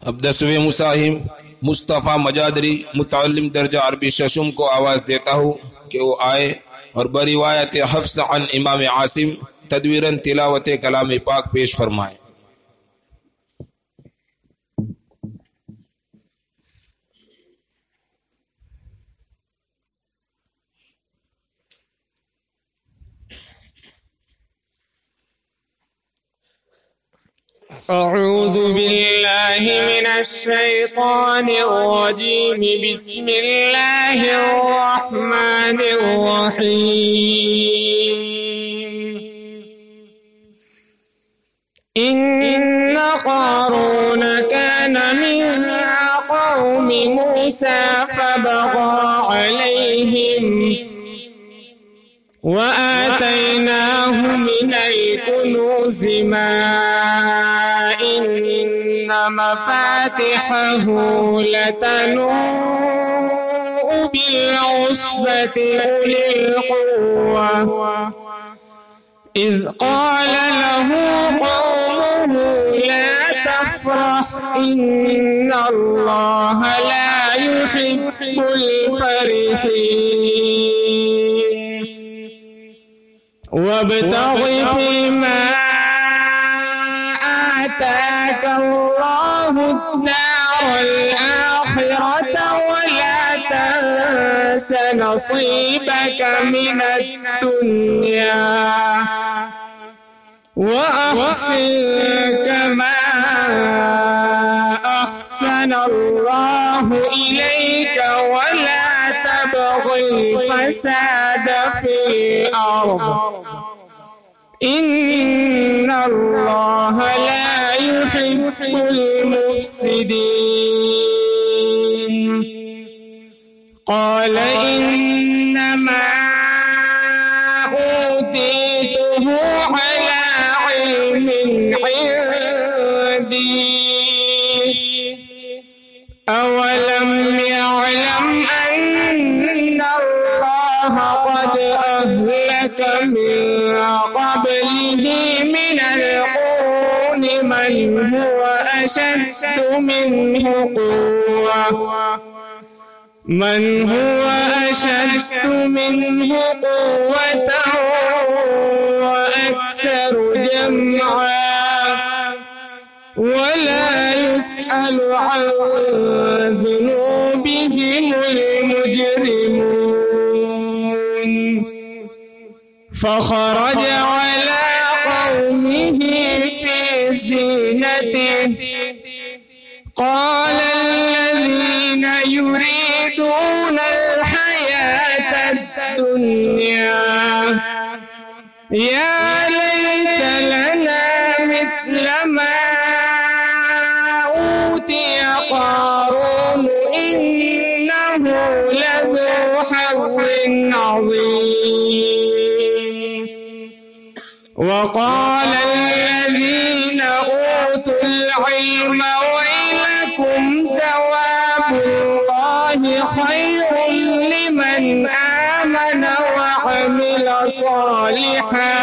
अब 10वें मुसाहिम मुस्तफ़ा मजादरी मुतअल्लिम दर्जा अरबी शशुम को आवाज़ देता हूँ कि वो आए और बरिवायत हफ्स अन इमाम आसिम तदवीरन तिलावत कलाम पाक पेश फरमाए। अऊज़ु बिल्लाहि मिनश शैतानिर रजीम बिस्मिल्लाहिर रहमानिर रहीम। इन्न क़ारून कान मिन क़ौमि मूसा फ़बग़ा अलैहिम व आतैनाहु मिनल कुनूज़ि मा इन्न मफ़ातिहहु लतनू'u बिल-'उसबति उलिल क़ुव्वा इज़ क़ाल लहु क़ौमुहु ला तफ़रह इन्नल्लाह ला युहिब्बुल फ़रिहीन। वब्तग़ फ़ीमा आताक अल्लाहु ad-दारल आखिरत वला तंस नसीबक मिनद दुनिया वअहसिन कमा अहसनल्लाहु इलैक वला तबग़िल फ़साद फ़िल अर्ज़ इन्नल्लाह ला युहिब्बुल मुफ़्सिदीन। क़ाल इन्नमा ऊतीतुहु अला इल्मिन इन्दी अवलम यअलम अन्नल्लाह क़द अह्लक मिन क़ब्लिही मिनल क़ुरूनि मन हुवा अशद्दु मिन्हु क़ुव्वतन व अक्थर जमअन वला युस्अलु अन ज़ुनूबिहिमुल मुजरिमून। फ़ख़रज अला क़ौमिही फ़ी ज़ीनतिही क़ाल الذين يريدون الحياة الدنيا يا ليت لنا مثل ما أوتي قارون إنه لذو حظ عظيم. وقال الذين أوتوا العلم ويلكم ثواب الله خير لمن آمن وعمل صالحا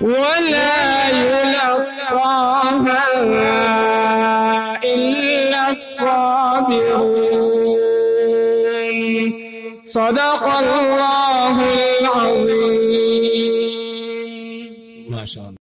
ولا يلقاها إلا الصابرون. صدق الله العظيم. ما شاء الله.